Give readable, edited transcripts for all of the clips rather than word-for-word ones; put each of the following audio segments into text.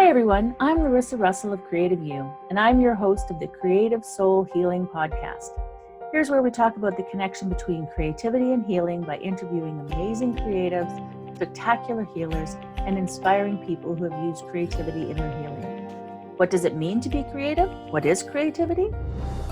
Hi everyone, I'm Larissa Russell of Creative You, and I'm your host of the Creative Soul Healing Podcast. Here's where we talk about the connection between creativity and healing by interviewing amazing creatives, spectacular healers, and inspiring people who have used creativity in their healing. What does it mean to be creative? What is creativity?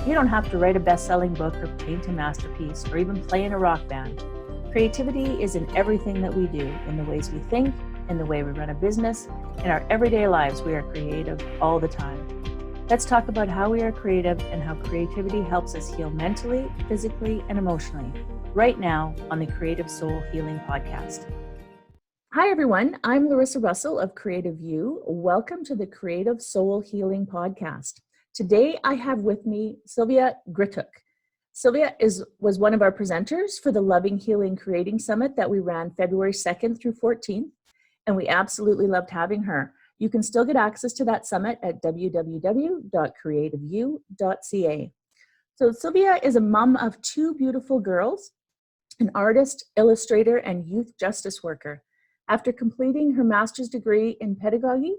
You don't have to write a best-selling book or paint a masterpiece or even play in a rock band. Creativity is in everything that we do, in the ways we think, in the way we run a business. In our everyday lives, we are creative all the time. Let's talk about how we are creative and how creativity helps us heal mentally, physically, and emotionally, right now on the Creative Soul Healing Podcast. Hi, everyone. I'm Larissa Russell of Creative You. Welcome to the Creative Soul Healing Podcast. Today, I have with me Sylwia Gryczuk. Sylwia was one of our presenters for the Loving, Healing, Creating Summit that we ran February 2nd through 14th. And we absolutely loved having her. You can still get access to that summit at www.creativeyou.ca. So Sylwia is a mom of two beautiful girls, an artist, illustrator, and youth justice worker. After completing her master's degree in pedagogy,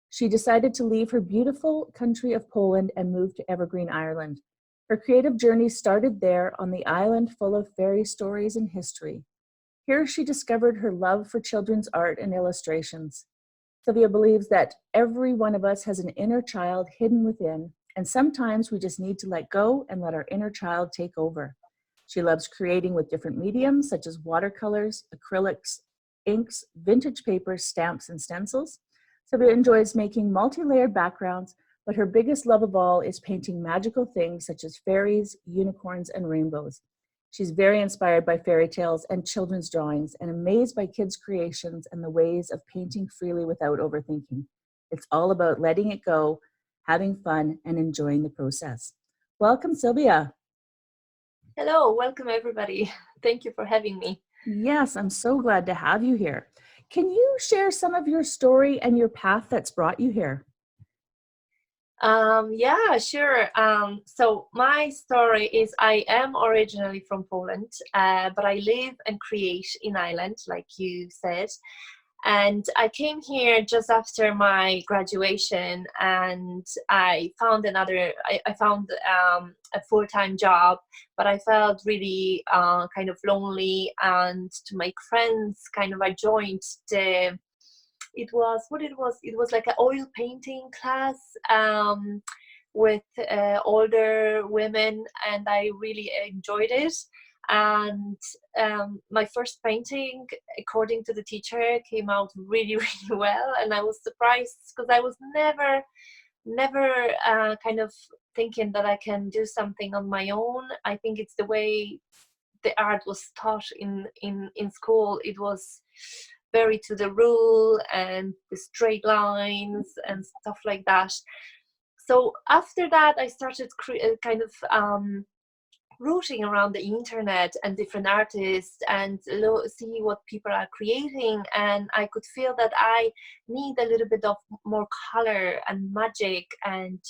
she decided to leave her beautiful country of Poland and move to Evergreen, Ireland. Her creative journey started there on the island full of fairy stories and history. Here she discovered her love for children's art and illustrations. Sylwia believes that every one of us has an inner child hidden within, and sometimes we just need to let go and let our inner child take over. She loves creating with different mediums such as watercolors, acrylics, inks, vintage papers, stamps, and stencils. Sylwia enjoys making multi-layered backgrounds, but her biggest love of all is painting magical things such as fairies, unicorns, and rainbows. She's very inspired by fairy tales and children's drawings and amazed by kids' creations and the ways of painting freely without overthinking. It's all about letting it go, having fun, and enjoying the process. Welcome, Sylwia. Hello, welcome everybody. Thank you for having me. Yes, I'm so glad to have you here. Can you share some of your story and your path that's brought you here? Yeah, sure. So my story is I am originally from Poland, but I live and create in Ireland, like you said. And I came here just after my graduation, and I found I found a full-time job, but I felt really kind of lonely. And to make friends, I joined it was like an oil painting class with older women, and I really enjoyed it. And my first painting, according to the teacher, came out really really well, and I was surprised because I was never kind of thinking that I can do something on my own. I think it's the way the art was taught in school. It was very to the rule and the straight lines and stuff like that. So after that, I started rooting around the internet and different artists and see what people are creating, and I could feel that I need a little bit of more color and magic and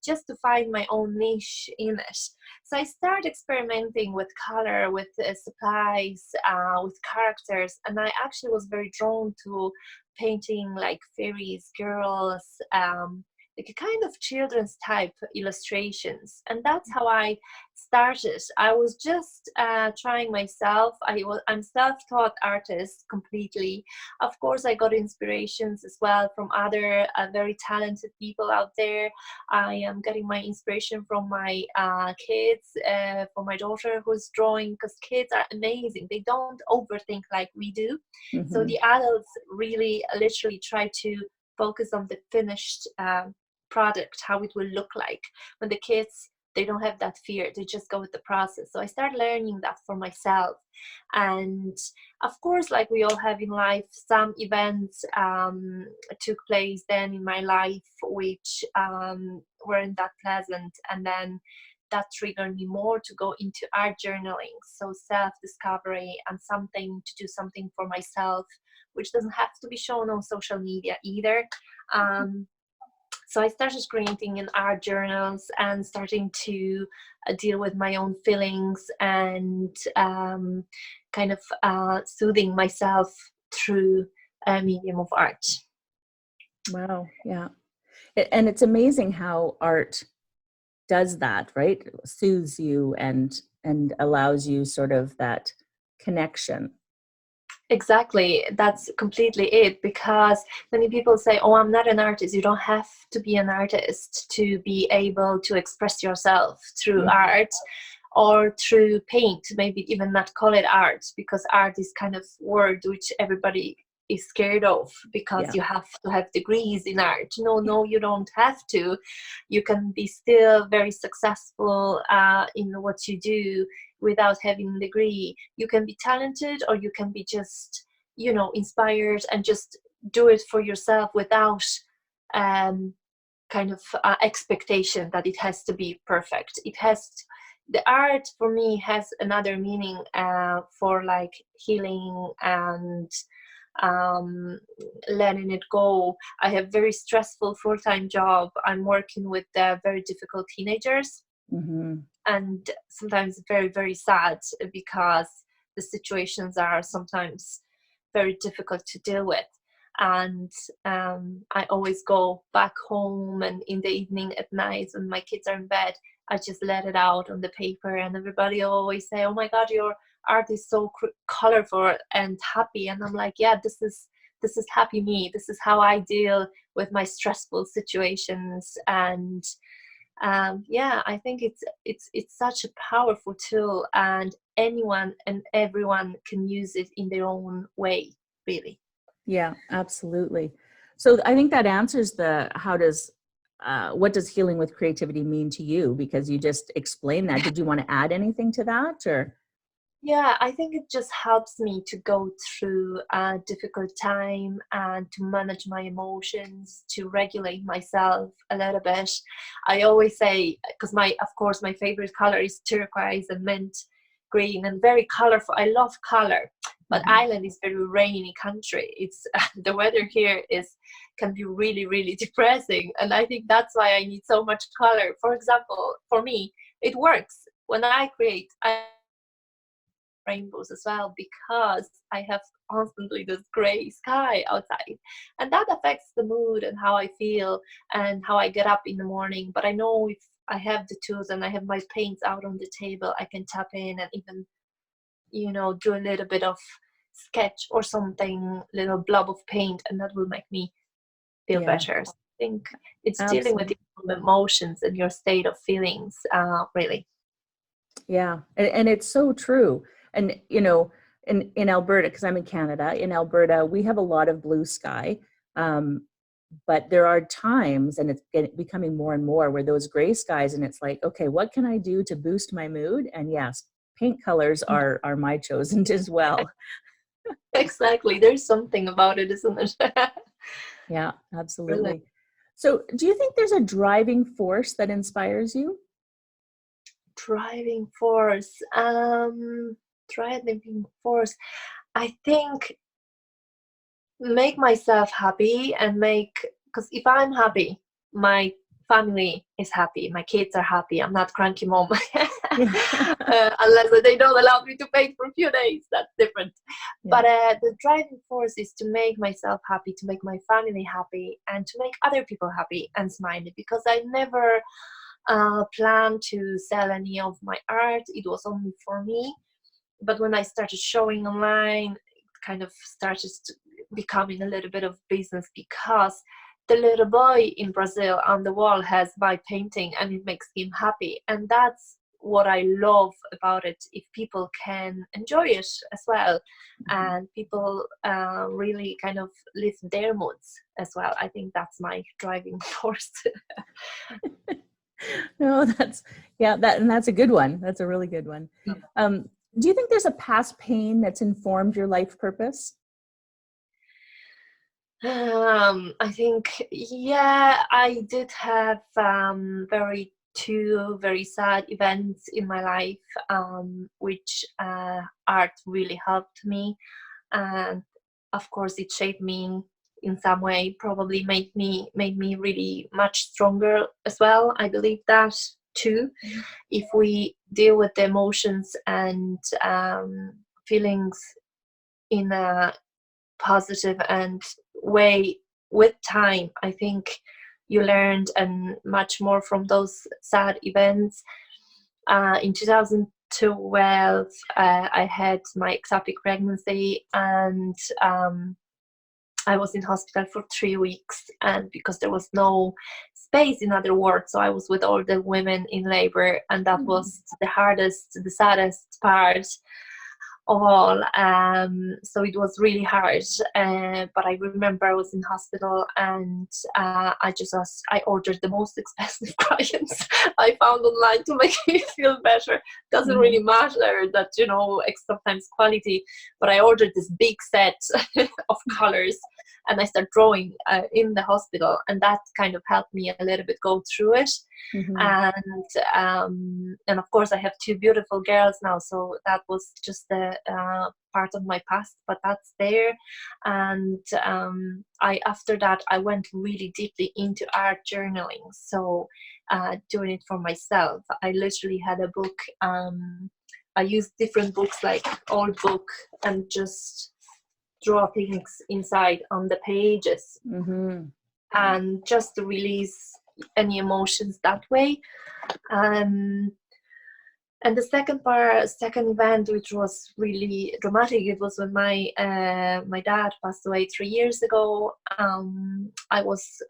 just to find my own niche in it. So I started experimenting with color, with supplies, with characters, and I actually was very drawn to painting like fairies, girls, like a kind of children's type illustrations. And that's how I started. I was just trying myself. I'm self-taught artist completely. Of course, I got inspirations as well from other very talented people out there. I am getting my inspiration from my kids, from my daughter who's drawing, because kids are amazing. They don't overthink like we do. Mm-hmm. So the adults really literally try to focus on the finished product, how it will look like. When the kids, they don't have that fear, they just go with the process. So I started learning that for myself. And of course, like we all have in life, some events took place then in my life which weren't that pleasant, and then that triggered me more to go into art journaling, so self-discovery and something to do something for myself, which doesn't have to be shown on social media either. So I started creating in art journals and starting to deal with my own feelings and soothing myself through a medium of art. Wow. Yeah. And it's amazing how art does that, right? Soothes you and allows you sort of that connection. Exactly, that's completely it. Because many people say, "Oh, I'm not an artist." You don't have to be an artist to be able to express yourself through Mhm. art or through paint. Maybe even not call it art, because art is kind of word which everybody is scared of, because Yeah. you have to have degrees in art. No, no, you don't have to. You can be still very successful in what you do without having a degree. You can be talented, or you can be just, inspired and just do it for yourself without um, kind of expectation that it has to be perfect. The art for me has another meaning for like healing and um, letting it go. I have very stressful full-time job. I'm working with very difficult teenagers, Hmm. and sometimes very, very sad, because the situations are sometimes very difficult to deal with. And I always go back home, and in the evening at night when my kids are in bed, I just let it out on the paper, and everybody always say, "Oh my god, your art is so colorful and happy." And I'm like, yeah, this is happy me. This is how I deal with my stressful situations. And yeah, I think it's such a powerful tool, and anyone and everyone can use it in their own way, really. Yeah, absolutely. So I think that answers the what does healing with creativity mean to you? Because you just explained that. Did you want to add anything to that or? Yeah, I think it just helps me to go through a difficult time and to manage my emotions, to regulate myself a little bit. I always say, because of course, my favorite color is turquoise and mint green, and very colorful. I love color, but Mhm. Ireland is very rainy country. It's the weather here is can be really, really depressing, and I think that's why I need so much color. For example, for me, it works when I create. I rainbows as well, because I have constantly this gray sky outside, and that affects the mood and how I feel and how I get up in the morning. But I know if I have the tools and I have my paints out on the table, I can tap in and even do a little bit of sketch or something, little blob of paint, and that will make me feel Yeah, better. So I think it's dealing with absolutely. your emotions and your state of feelings, really. Yeah, and it's so true. And in Alberta, because I'm in Canada, in Alberta, we have a lot of blue sky. Um, but there are times, and it's becoming more and more, where those gray skies, and it's like, okay, what can I do to boost my mood? And yes, paint colors are my chosen as well. Exactly. There's something about it, isn't it? Yeah, Really. absolutely. So, do you think there's a driving force that inspires you? Driving force. Driving force. I think make myself happy and because if I'm happy, my family is happy, my kids are happy. I'm not cranky mom. Yeah. Unless they don't allow me to paint for a few days, that's different. Yeah. But the driving force is to make myself happy, to make my family happy, and to make other people happy and smiley, because I never planned to sell any of my art. It was only for me. But when I started showing online, it kind of started becoming a little bit of business, because the little boy in Brazil on the wall has my painting and it makes him happy. And that's what I love about it, if people can enjoy it as well, Mhm. and people really kind of lift their moods as well. I think that's my driving force. No, that's a good one. That's a really good one. Um, do you think there's a past pain that's informed your life purpose? I think, yeah, I did have very two very sad events in my life, which art really helped me, and of course it shaped me in some way. Probably made me really much stronger as well. I believe that too. Mhm. If we deal with the emotions and feelings in a positive and way, with time, I think you learned and much more from those sad events. In 2012, I had my ectopic pregnancy, and I was in hospital for 3 weeks, and because there was no space, in other words, so I was with all the women in labor, and that was the hardest, the saddest part of all. So it was really hard, but I remember I was in hospital, and I ordered the most expensive crayons I found online to make me feel better. Doesn't really matter that, you know, sometimes quality, but I ordered this big set of colors, and I started drawing in the hospital, and that kind of helped me a little bit go through it. And of course I have two beautiful girls now, so that was just a part of my past, but that's there. And after that I went really deeply into art journaling, so doing it for myself. I literally had a book. I used different books, like old book, and just draw things inside on the pages, and just to release any emotions that way. And the second event, which was really dramatic, it was when my dad passed away 3 years ago. I was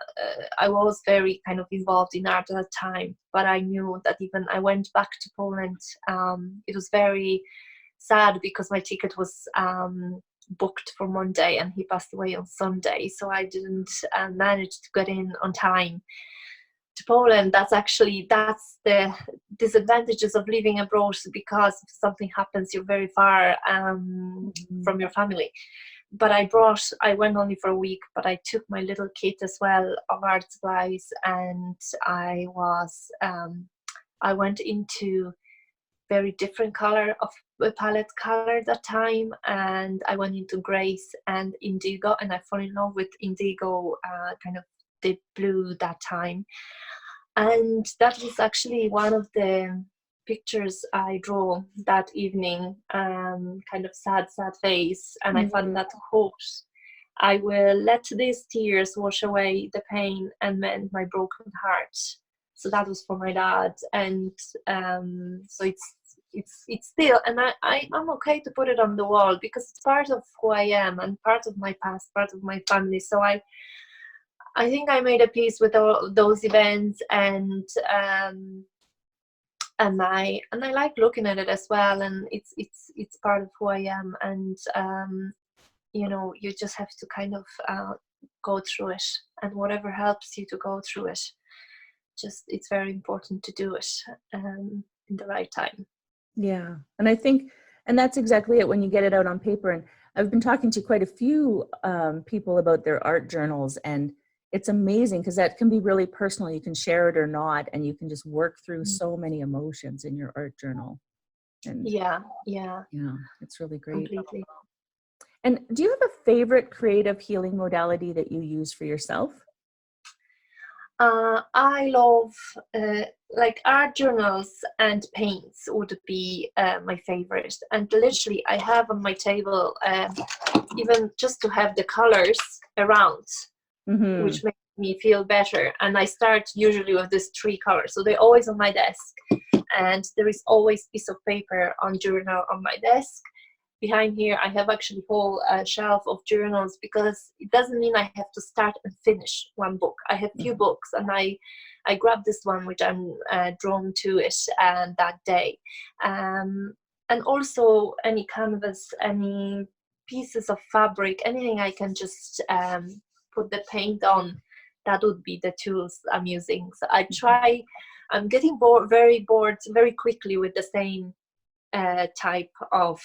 very kind of involved in art at that time, but I knew that even I went back to Poland, it was very sad because my ticket was booked for Monday and he passed away on Sunday, so I didn't manage to get in on time to Poland. That's the disadvantages of living abroad, because if something happens, you're very far from your family. But I went only for a week, but I took my little kit as well of art supplies, and I went into very different color of palette color that time, and I went into grays and indigo, and I fell in love with indigo, kind of deep blue that time. And that was actually one of the pictures I drew that evening, kind of sad face, and I found that quote: "I will let these tears wash away the pain and mend my broken heart." So that was for my dad, and so it's still, and I'm okay to put it on the wall because it's part of who I am and part of my past, part of my family. So I think I made a peace with all those events, and I like looking at it as well, and it's part of who I am, and you know, you just have to kind of go through it, and whatever helps you to go through it, just it's very important to do it in the right time. Yeah, and I think, and that's exactly it when you get it out on paper. And I've been talking to quite a few people about their art journals, and it's amazing because that can be really personal. You can share it or not, and you can just work through so many emotions in your art journal. And yeah, it's really great. Completely. And do you have a favorite creative healing modality that you use for yourself? I love like art journals, and paints would be my favorite. And literally I have on my table even just to have the colors around, which makes me feel better. And I start usually with these 3 colors, so they're always on my desk, and there is always piece of paper on journal on my desk. Behind here I have actually a whole shelf of journals, because it doesn't mean I have to start and finish one book. I have few books, and I grabbed this one which I'm drawn to it that day, and also any canvas, any pieces of fabric, anything I can just put the paint on. That would be the tools I'm using. So I'm getting very bored very quickly with the same type of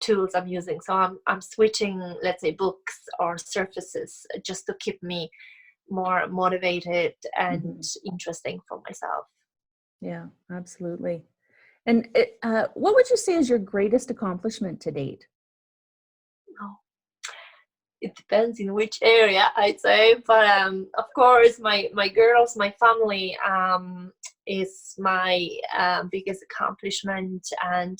tools I'm using. So I'm switching, let's say, books or surfaces, just to keep me more motivated and interesting for myself. Yeah, absolutely. And what would you say is your greatest accomplishment to date? Oh, it depends in which area, I'd say, but of course my girls, my family is my biggest accomplishment, and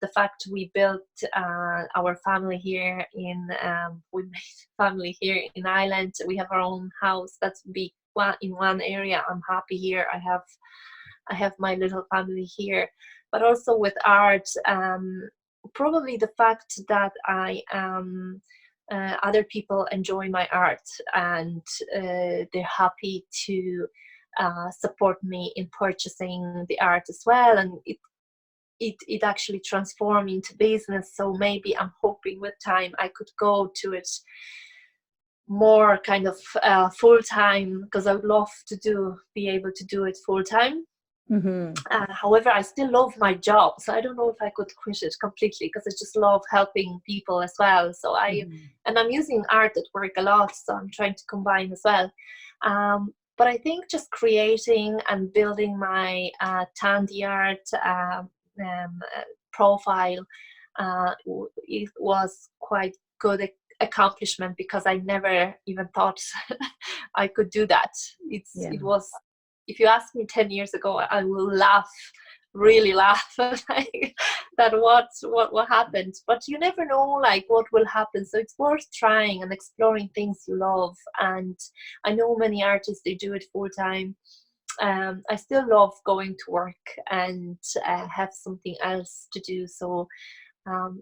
the fact we built our family here we made family here in Ireland. We have our own house. That's big in one area. I'm happy here. I have my little family here. But also with art, probably the fact that other people enjoy my art, and they're happy to support me in purchasing the art as well, and it actually transformed into business. So maybe I'm hoping with time I could go to it more kind of full time, because I would love to be able to do it full time. However, I still love my job, so I don't know if I could quit it completely, because I just love helping people as well. So and I'm using art at work a lot, so I'm trying to combine as well. But I think just creating and building my Tandy art profile, it was quite good accomplishment, because I never even thought I could do that. It was, if you asked me 10 years ago, I will really laugh like that what happened. But you never know like what will happen, so it's worth trying and exploring things you love. And I know many artists, they do it full time. I still love going to work and have something else to do. So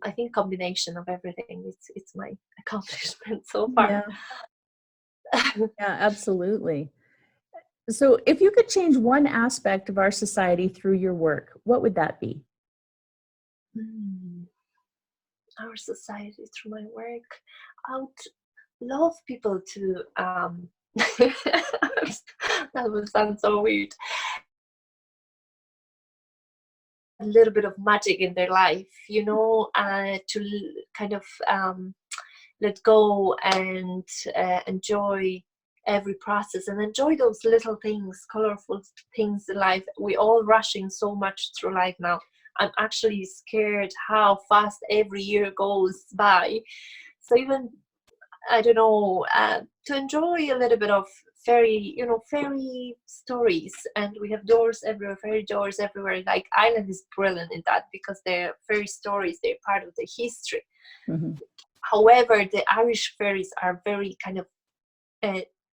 I think combination of everything, it's my accomplishment so far. Yeah, absolutely. So if you could change one aspect of our society through your work, what would that be? Our society through my work, I would love people to that would sound so weird, a little bit of magic in their life, to kind of let go and enjoy every process, and enjoy those little things, colorful things in life. We're all rushing so much through life now. I'm actually scared how fast every year goes by. So even, I don't know, to enjoy a little bit of fairy stories. And we have doors everywhere, fairy doors everywhere. Like Ireland is brilliant in that, because they're fairy stories, they're part of the history. However, the Irish fairies are very kind of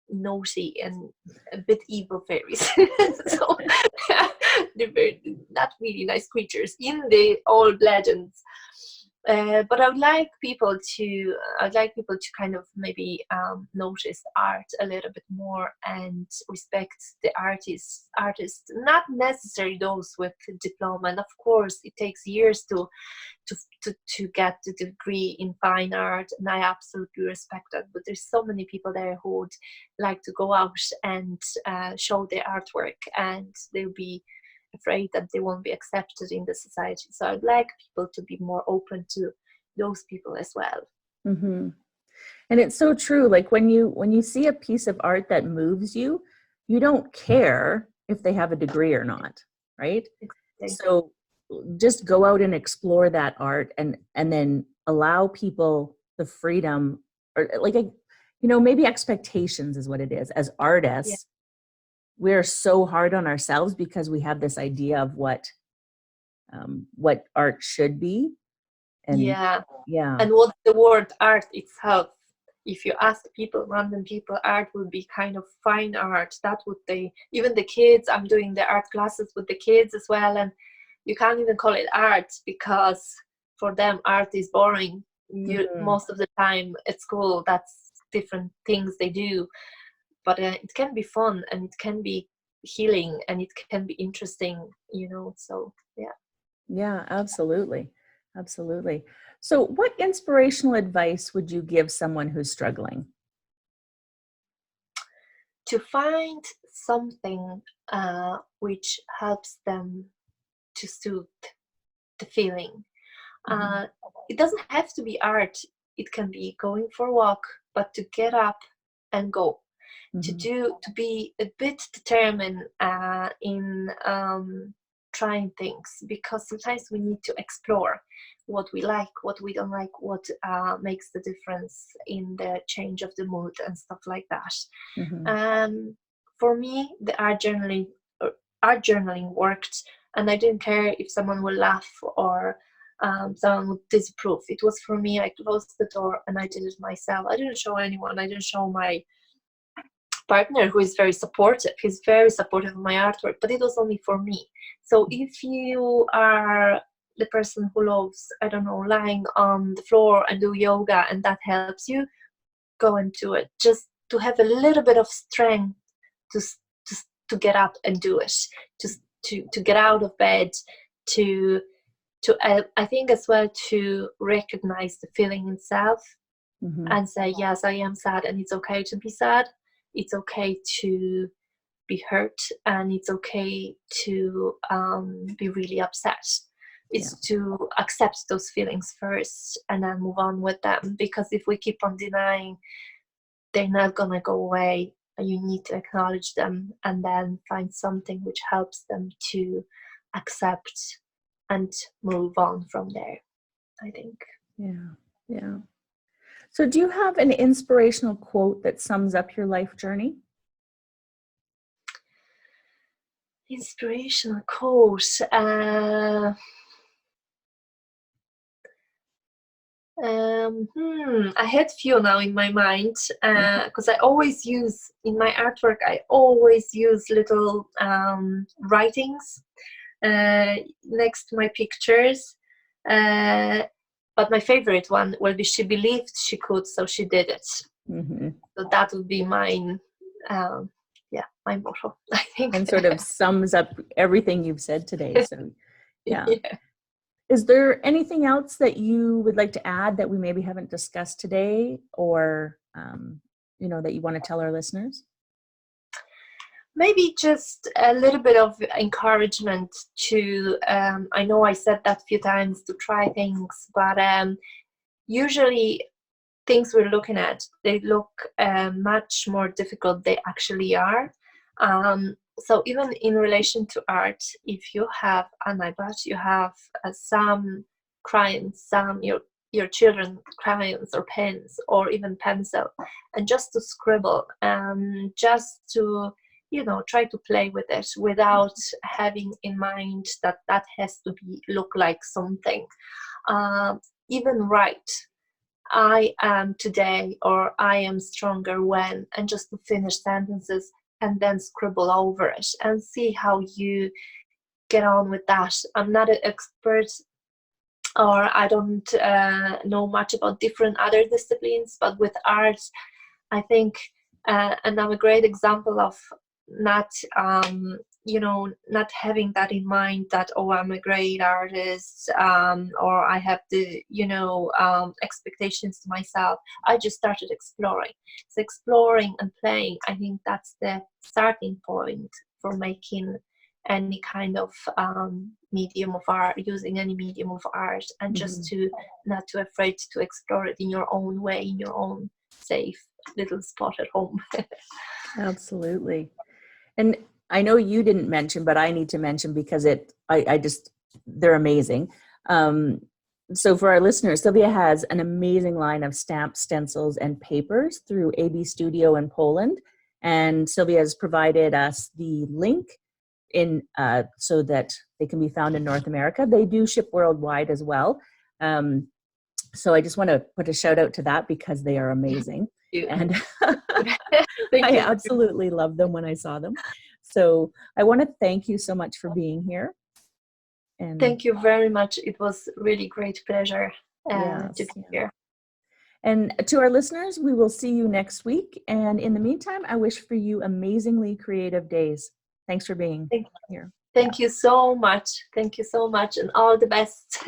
naughty and a bit evil fairies. So they're not really nice creatures in the old legends. But I would like people to kind of maybe notice art a little bit more and respect the artists, not necessarily those with a diploma. And of course, it takes years to get the degree in fine art, and I absolutely respect that. But there's so many people there who would like to go out and show their artwork, and they'll be afraid that they won't be accepted in the society. So I'd like people to be more open to those people as well. And it's so true. Like when you see a piece of art that moves you, you don't care if they have a degree or not, right? Exactly. So just go out and explore that art, and then allow people the freedom, or like maybe expectations is what it is. As artists, we're so hard on ourselves because we have this idea of what art should be. And and what the word art itself, if you ask random people, art would be kind of fine art. That would even the kids, I'm doing the art classes with the kids as well, and you can't even call it art, because for them art is boring. Most of the time at school, that's different things they do. But it can be fun, and it can be healing, and it can be interesting, so yeah, absolutely. So what inspirational advice would you give someone who's struggling? To find something which helps them to soothe the feeling. It doesn't have to be art. It can be going for a walk, but to get up and go. To be a bit determined in trying things, because sometimes we need to explore what we like, what we don't like, what makes the difference in the change of the mood and stuff like that. For me, the art journaling worked, and I didn't care if someone will laugh or someone would disapprove. It was for me. I closed the door and I did it myself. I didn't show anyone. I didn't show my partner, who is very supportive. He's very supportive of my artwork, but it was only for me. So if you are the person who loves, I don't know, lying on the floor and do yoga, and that helps you, go and do it. Just to have a little bit of strength to get up and do it, just to get out of bed, to I think as well, to recognize the feeling itself, and say, yes, I am sad, and it's okay to be sad. It's okay to be hurt, and it's okay to be really upset. It's to accept those feelings first and then move on with them, because if we keep on denying, they're not gonna go away. You need to acknowledge them and then find something which helps them to accept and move on from there, I think. Yeah. So do you have an inspirational quote that sums up your life journey? Inspirational quote. I had few now in my mind, because I always use, in my artwork, I always use little writings next to my pictures. But my favorite one will be, she believed she could, so she did it. So that would be mine. My motto, I think. And sort of sums up everything you've said today. So, yeah. Is there anything else that you would like to add that we maybe haven't discussed today, or, that you want to tell our listeners? Maybe just a little bit of encouragement to, I know I said that a few times, to try things, but usually things we're looking at, they look much more difficult they actually are. So even in relation to art, if you have an iPad, you have some crayons, your children crayons or pens, or even pencil, and just to scribble, just to try to play with it without having in mind that has to look like something. Even write, I am today, or I am stronger when, and just to finish sentences and then scribble over it and see how you get on with that. I'm not an expert, or I don't know much about different other disciplines, but with art, I think, and I'm a great example of not having that in mind, that, oh, I'm a great artist, or I have the expectations to myself. I just started exploring. So exploring and playing, I think that's the starting point for making any kind of medium of art, using any medium of art, and just to not too afraid to explore it in your own way, in your own safe little spot at home. Absolutely. And I know you didn't mention, but I need to mention, because they're amazing. So for our listeners, Sylwia has an amazing line of stamps, stencils, and papers through AB Studio in Poland. And Sylwia has provided us the link so that they can be found in North America. They do ship worldwide as well. So I just want to put a shout out to that, because they are amazing. And I absolutely loved them when I saw them. So I want to thank you so much for being here. And thank you very much. It was really great pleasure to be here. And to our listeners, we will see you next week. And in the meantime, I wish for you amazingly creative days. Thanks for being here. Thank you so much. Thank you so much, and all the best.